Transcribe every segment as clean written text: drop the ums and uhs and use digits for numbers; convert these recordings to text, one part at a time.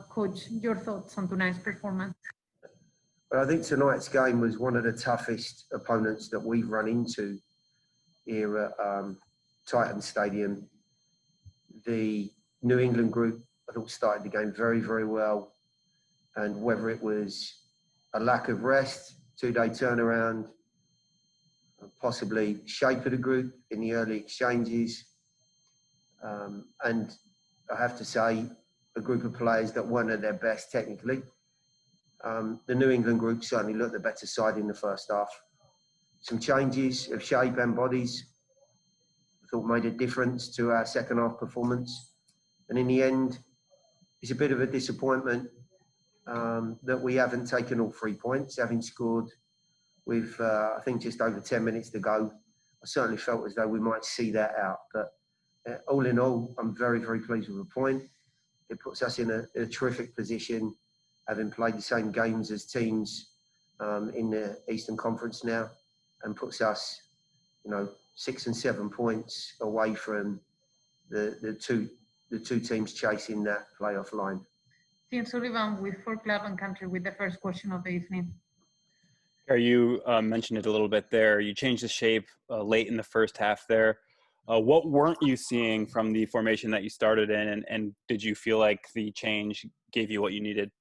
Coach, your thoughts on tonight's performance? But I think tonight's game was one of the toughest opponents that we've run into here at Titan Stadium. The New England group, I thought, started the game very, very well. And whether it was a lack of rest, 2-day turnaround, possibly shape of the group in the early exchanges, and I have to say, a group of players that weren't at their best technically. The New England group certainly looked the better side in the first half. Some changes of shape and bodies, I thought, made a difference to our second half performance. And in the end, it's a bit of a disappointment that we haven't taken all 3 points, having scored with, I think, just over 10 minutes to go. I certainly felt as though we might see that out. But all in all, I'm very, very pleased with the point. It puts us in a terrific position, having played the same games as teams in the Eastern Conference now, and puts us, 6 and 7 points away from the two teams chasing that playoff line. Tim Sullivan with For Club and Country with the first question of the evening. You mentioned it a little bit there. You changed the shape late in the first half there. What weren't you seeing from the formation that you started in, and did you feel like the change gave you what you needed?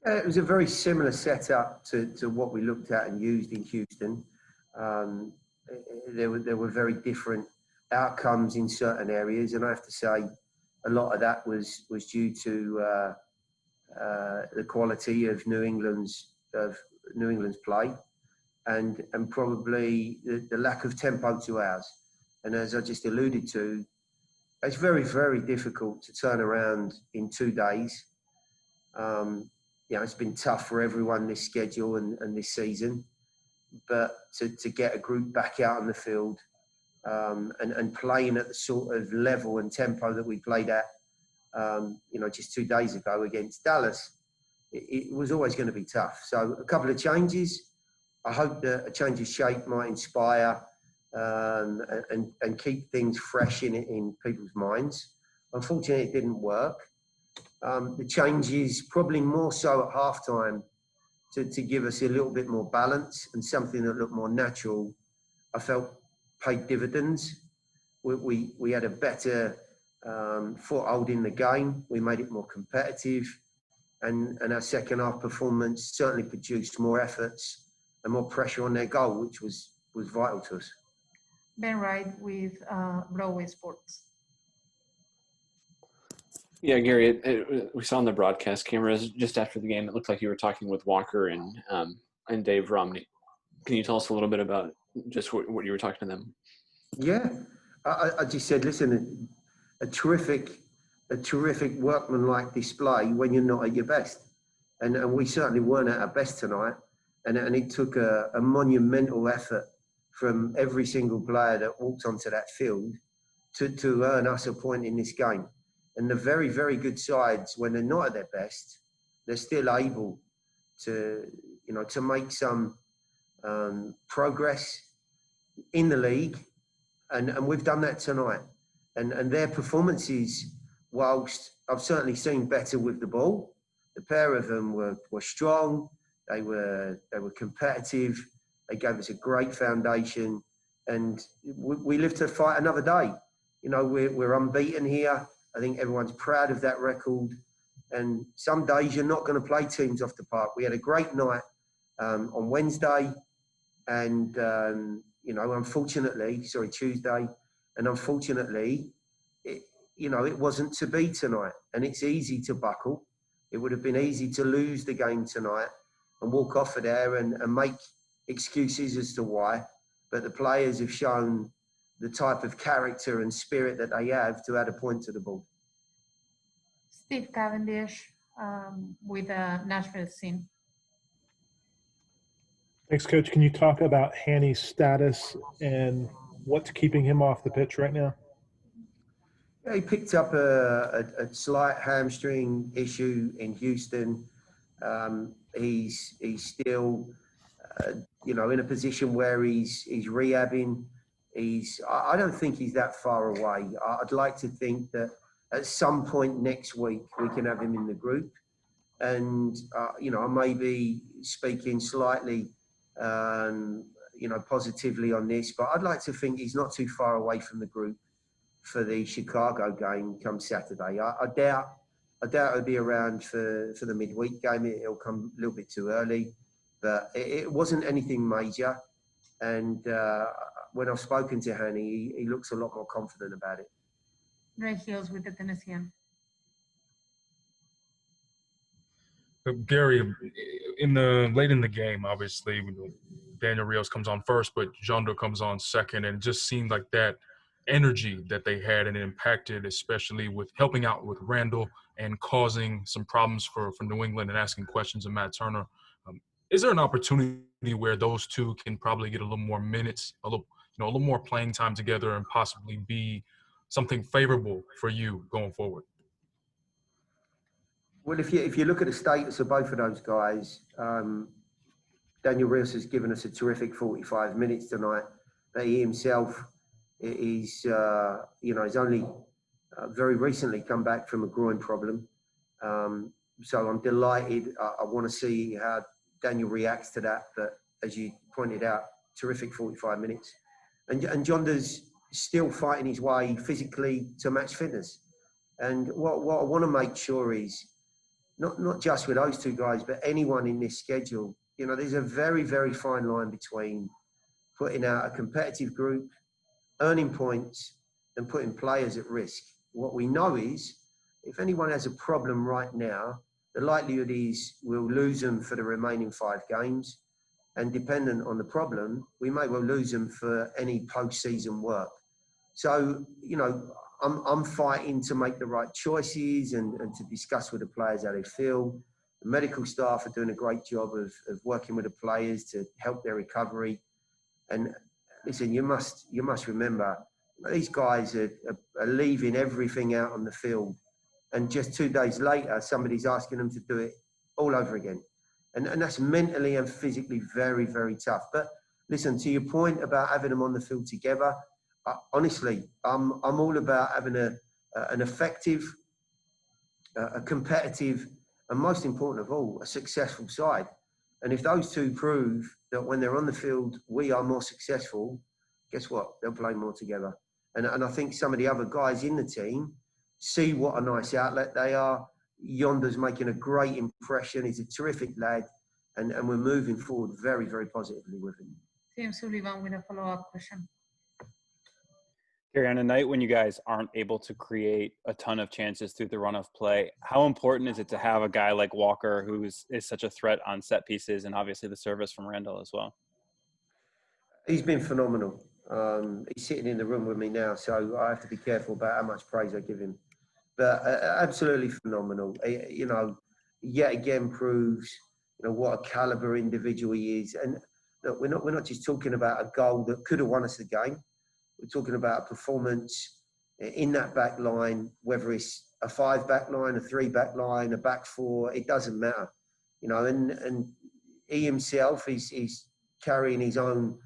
It was a very similar setup to what we looked at and used in Houston. There were very different outcomes in certain areas, and I have to say a lot of that was due to the quality of New England's play, and probably the lack of tempo to ours. And as I just alluded to, it's very, very difficult to turn around in 2 days. It's been tough for everyone this schedule and this season, but to get a group back out on the field and playing at the sort of level and tempo that we played at, just 2 days ago against Dallas, it was always going to be tough. So a couple of changes. I hope that a change of shape might inspire and keep things fresh in people's minds. Unfortunately, it didn't work. The changes probably more so at halftime to give us a little bit more balance and something that looked more natural, I felt paid dividends. We had a better foothold in the game. We made it more competitive, and our second half performance certainly produced more efforts and more pressure on their goal, which was vital to us. Ben Wright with Broadway Sports. Yeah, Gary, we saw on the broadcast cameras just after the game, it looked like you were talking with Walker and Dave Romney. Can you tell us a little bit about just what you were talking to them? Yeah, I just said, listen, a terrific workmanlike display when you're not at your best. And we certainly weren't at our best tonight. And it took a monumental effort from every single player that walked onto that field to earn us a point in this game. And the very, very good sides, when they're not at their best, they're still able to make some progress in the league. And we've done that tonight. And their performances, whilst I've certainly seen better with the ball, the pair of them were strong. They were competitive. They gave us a great foundation, and we live to fight another day. We're unbeaten here. I think everyone's proud of that record. And some days you're not going to play teams off the park. We had a great night on Wednesday, and Tuesday, and unfortunately, it wasn't to be tonight. And it's easy to buckle. It would have been easy to lose the game tonight and walk off of there and make excuses as to why. But the players have shown the type of character and spirit that they have to add a point to the board. Steve Cavendish with Nashville SC. Thanks, Coach. Can you talk about Hanny's status and what's keeping him off the pitch right now? Yeah, he picked up a slight hamstring issue in Houston. He's still, in a position where he's rehabbing. I don't think he's that far away. I'd like to think that at some point next week we can have him in the group. And, I may be speaking slightly, positively on this, but I'd like to think he's not too far away from the group for the Chicago game come Saturday. I doubt he'll be around for the midweek game. It'll come a little bit too early, but it wasn't anything major. And when I've spoken to Hani, he looks a lot more confident about it. Ray Hills with the Tennessean. Gary, late in the game, obviously, Daniel Rios comes on first, but Jondo comes on second, and it just seemed like that energy that they had, and it impacted, especially with helping out with Randall and causing some problems for New England and asking questions of Matt Turner. Is there an opportunity where those two can probably get a little more minutes, a little more playing time together, and possibly be something favorable for you going forward? Well, if you look at the status of both of those guys, Daniel Rios has given us a terrific 45 minutes tonight. But he himself he's only very recently come back from a groin problem. So I'm delighted. I want to see how Daniel reacts to that. But as you pointed out, terrific 45 minutes. And Jonda's still fighting his way physically to match fitness. And what I want to make sure is, not just with those two guys, but anyone in this schedule, there's a very, very fine line between putting out a competitive group, earning points, and putting players at risk. What we know is, if anyone has a problem right now, the likelihood is we'll lose them for the remaining 5 games. And dependent on the problem, we may well lose them for any post-season work. So, I'm fighting to make the right choices and to discuss with the players how they feel. The medical staff are doing a great job of working with the players to help their recovery. And listen, you must remember, these guys are leaving everything out on the field. And just 2 days later, somebody's asking them to do it all over again. And that's mentally and physically very, very tough. But listen, to your point about having them on the field together, honestly, I'm all about having an effective, a competitive, and most important of all, a successful side. And if those two prove that when they're on the field, we are more successful, guess what? They'll play more together. And I think some of the other guys in the team see what a nice outlet they are. Yonder's making a great impression. He's a terrific lad. And we're moving forward very, very positively with him. Tim Sullivan with a follow-up question. Gary, on a night when you guys aren't able to create a ton of chances through the run of play, how important is it to have a guy like Walker who is such a threat on set pieces, and obviously the service from Randall as well? He's been phenomenal. He's sitting in the room with me now, so I have to be careful about how much praise I give him. But absolutely phenomenal. Yet again proves what a caliber individual he is. And look, we're not just talking about a goal that could have won us the game. We're talking about a performance in that back line, whether it's a 5 back line, a 3 back line, a back 4, it doesn't matter. And he himself is carrying his own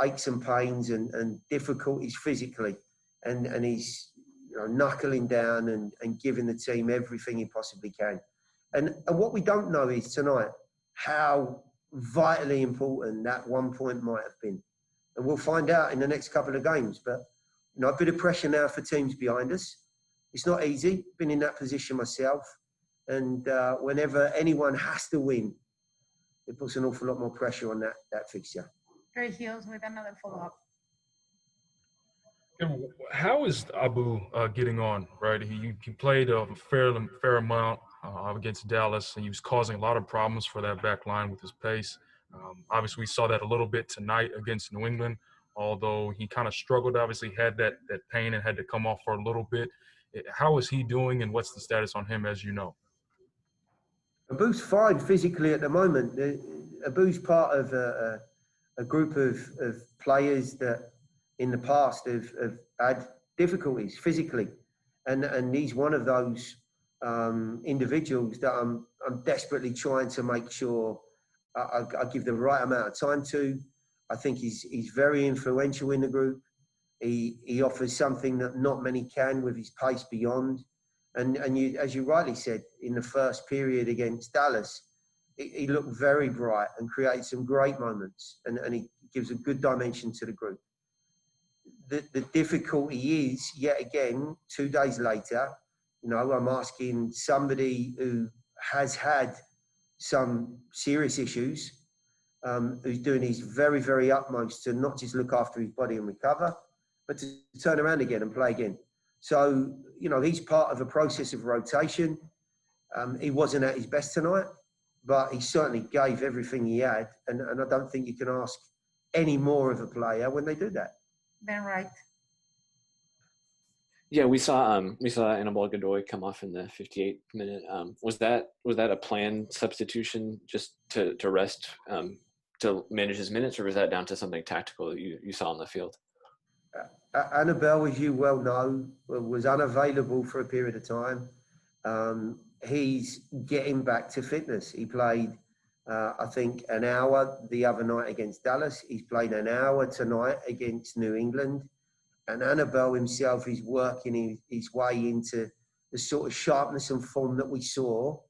aches and pains and difficulties physically. And he's knuckling down and giving the team everything he possibly can. And what we don't know is tonight how vitally important that 1 point might have been. And we'll find out in the next couple of games. But, a bit of pressure now for teams behind us. It's not easy. Been in that position myself. And whenever anyone has to win, it puts an awful lot more pressure on that fixture. Ray Hills with another follow-up. How is Abu getting on, right? He played a fair amount against Dallas, and he was causing a lot of problems for that back line with his pace. Obviously, we saw that a little bit tonight against New England, although he kind of struggled, obviously had that pain and had to come off for a little bit. How is he doing, and what's the status on him, as you know? Abu's fine physically at the moment. Abu's part of a group of players that in the past have had difficulties physically. And he's one of those individuals that I'm desperately trying to make sure I give the right amount of time to. I think he's very influential in the group. He offers something that not many can with his pace beyond. And you, as you rightly said, in the first period against Dallas, he looked very bright and created some great moments, and he gives a good dimension to the group. The difficulty is, yet again, 2 days later, I'm asking somebody who has had some serious issues, who's doing his very, very utmost to not just look after his body and recover, but to turn around again and play again. So, he's part of a process of rotation. He wasn't at his best tonight, but he certainly gave everything he had. And I don't think you can ask any more of a player when they do that. Then right. Yeah, we saw Anibal Godoy come off in the 58th minute. Was that a planned substitution just to rest, to manage his minutes, or was that down to something tactical that you saw on the field? Annabelle, as you well know, was unavailable for a period of time. He's getting back to fitness. He played, I think, an hour the other night against Dallas. He's played an hour tonight against New England. And Annabelle himself is working his way into the sort of sharpness and form that we saw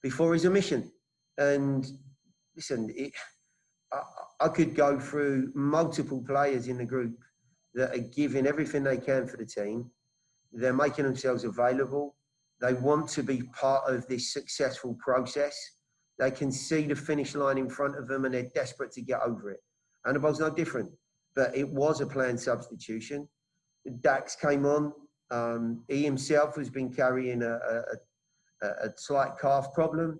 before his omission. And listen, I could go through multiple players in the group that are giving everything they can for the team. They're making themselves available. They want to be part of this successful process. They can see the finish line in front of them and they're desperate to get over it. Annabelle's no different, but it was a planned substitution. Dax came on. He himself has been carrying a slight calf problem,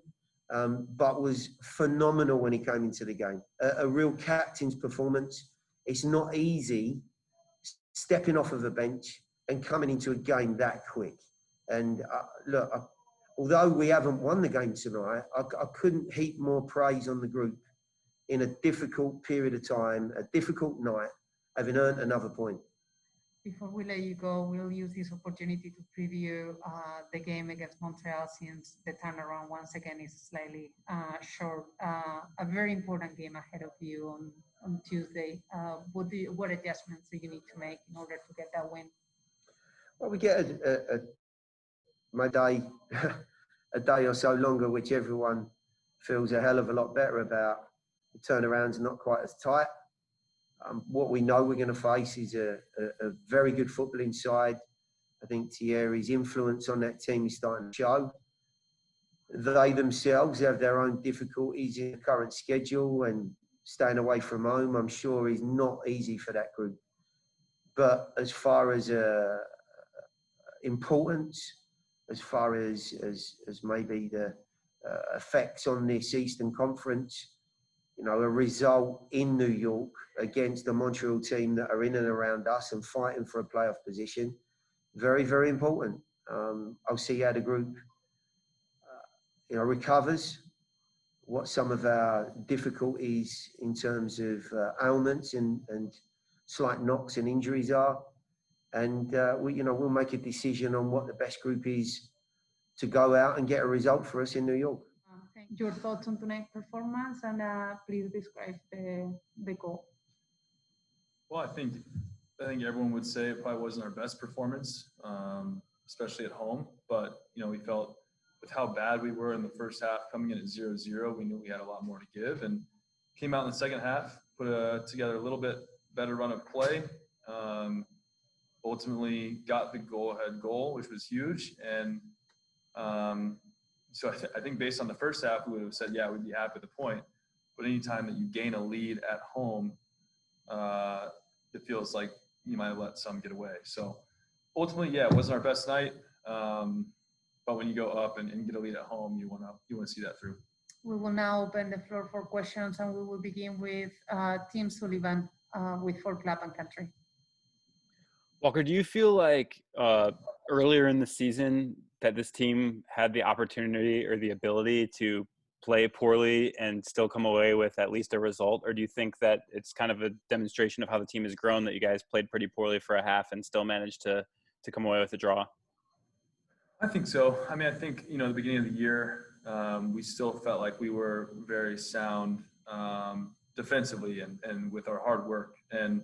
but was phenomenal when he came into the game. A real captain's performance. It's not easy stepping off of a bench and coming into a game that quick. And look, although we haven't won the game tonight, I couldn't heap more praise on the group in a difficult period of time, a difficult night, having earned another point. Before we let you go, we'll use this opportunity to preview the game against Montreal, since the turnaround once again is slightly short. A very important game ahead of you on Tuesday. What adjustments do you need to make in order to get that win? Well, we get a day or so longer, which everyone feels a hell of a lot better about. The turnaround's not quite as tight. What we know we're going to face is a very good footballing side. I think Thierry's influence on that team is starting to show. They themselves have their own difficulties in the current schedule, and staying away from home, I'm sure, is not easy for that group. But as far as importance, as far as maybe the effects on this Eastern Conference, a result in New York against the Montreal team that are in and around us and fighting for a playoff position, very, very important. I'll see how the group, recovers, what some of our difficulties in terms of ailments and slight knocks and injuries are. And we'll make a decision on what the best group is to go out and get a result for us in New York. Your thoughts on tonight's performance, and please describe the goal. Well, I think everyone would say it probably wasn't our best performance, especially at home. But we felt with how bad we were in the first half, coming in at 0-0, we knew we had a lot more to give, and came out in the second half, put together a little bit better run of play. Ultimately, got the goal, which was huge, and. So I think based on the first half, we would have said, yeah, we'd be happy with the point. But anytime that you gain a lead at home, it feels like you might have let some get away. So ultimately, yeah, it wasn't our best night. But when you go up and get a lead at home, you want to see that through. We will now open the floor for questions, and we will begin with Tim Sullivan with For Club and Country. Walker, do you feel like earlier in the season that this team had the opportunity or the ability to play poorly and still come away with at least a result? Or do you think that it's kind of a demonstration of how the team has grown, that you guys played pretty poorly for a half and still managed to come away with a draw? I think so. I mean, I think, at the beginning of the year, we still felt like we were very sound defensively and with our hard work. And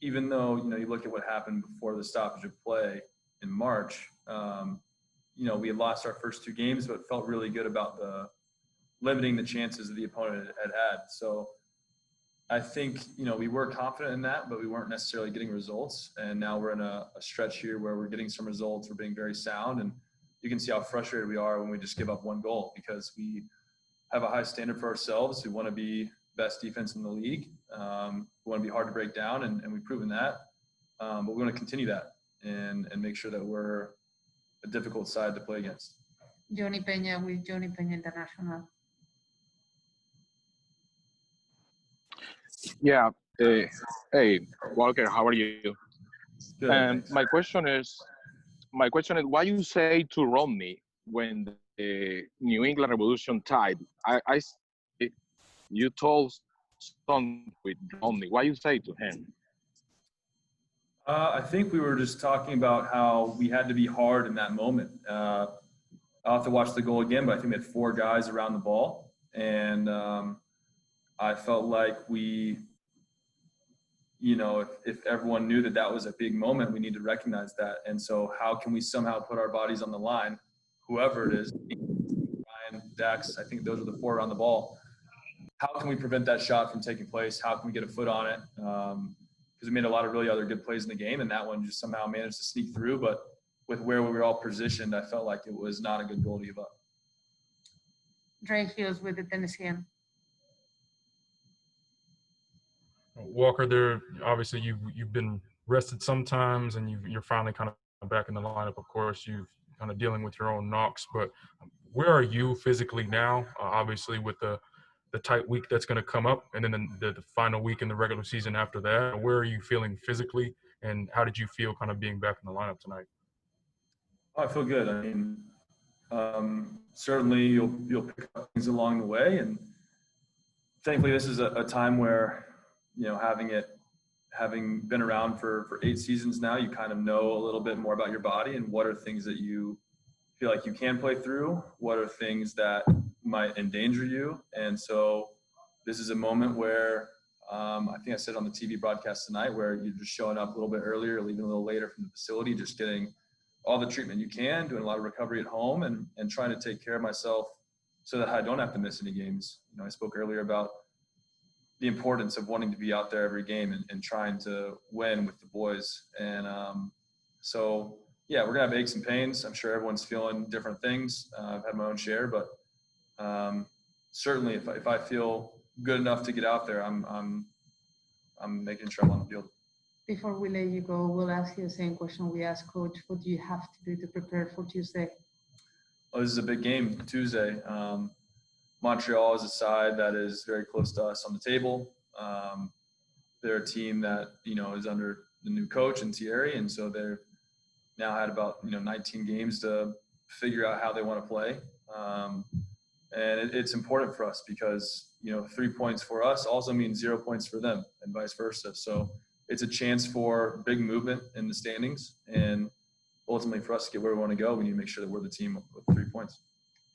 even though, you look at what happened before the stoppage of play in March, we had lost our first 2 games, but felt really good about the limiting the chances that the opponent had. So I think, we were confident in that, but we weren't necessarily getting results. And now we're in a stretch here where we're getting some results. We're being very sound. And you can see how frustrated we are when we just give up 1 goal, because we have a high standard for ourselves. We want to be best defense in the league. We want to be hard to break down, and we've proven that. But we want to continue that and make sure that we're a difficult side to play against. Johnny Peña with Johnny Peña International. Yeah. Hey, Walker, how are you? Good, And thanks. my question is, what you say to Romney when the New England Revolution tied? You told something with Romney. What you say to him? I think we were just talking about how we had to be hard in that moment. I'll have to watch the goal again, but I think we had 4 guys around the ball. And I felt like we, if everyone knew that was a big moment, we need to recognize that. And so how can we somehow put our bodies on the line, whoever it is, Ryan, Dax, I think those are the 4 around the ball. How can we prevent that shot from taking place? How can we get a foot on it? Because we made a lot of really other good plays in the game, and that one just somehow managed to sneak through. But with where we were all positioned, I felt like it was not a good goal to give up. Dre Hughes with the Tennessean. Walker, there obviously you've been rested sometimes, and you're finally kind of back in the lineup. Of course, you've kind of dealing with your own knocks, but where are you physically now? Obviously, with the tight week that's going to come up, and then the final week in the regular season after that. Where are you feeling physically, and how did you feel kind of being back in the lineup tonight? Oh, I feel good. I mean, certainly you'll pick up things along the way, and thankfully this is a time where, having been around for 8 seasons now, you kind of know a little bit more about your body and what are things that you feel like you can play through, what are things that might endanger you. And so this is a moment where I think I said on the TV broadcast tonight, where you're just showing up a little bit earlier, leaving a little later from the facility, just getting all the treatment you can, doing a lot of recovery at home, and trying to take care of myself so that I don't have to miss any games. I spoke earlier about the importance of wanting to be out there every game and trying to win with the boys. And so, yeah, we're going to have aches and pains. I'm sure everyone's feeling different things. I've had my own share, but certainly if I feel good enough to get out there, I'm making sure I'm on the field. Before we let you go, we'll ask you the same question we asked Coach. What do you have to do to prepare for Tuesday? Well, this is a big game Tuesday. Montreal is a side that is very close to us on the table. They're a team that, is under the new coach and Thierry, and so they've now had about 19 games to figure out how they want to play. And it's important for us because 3 points for us also means 0 points for them, and vice versa. So it's a chance for big movement in the standings, and ultimately for us to get where we want to go, we need to make sure that we're the team with 3 points.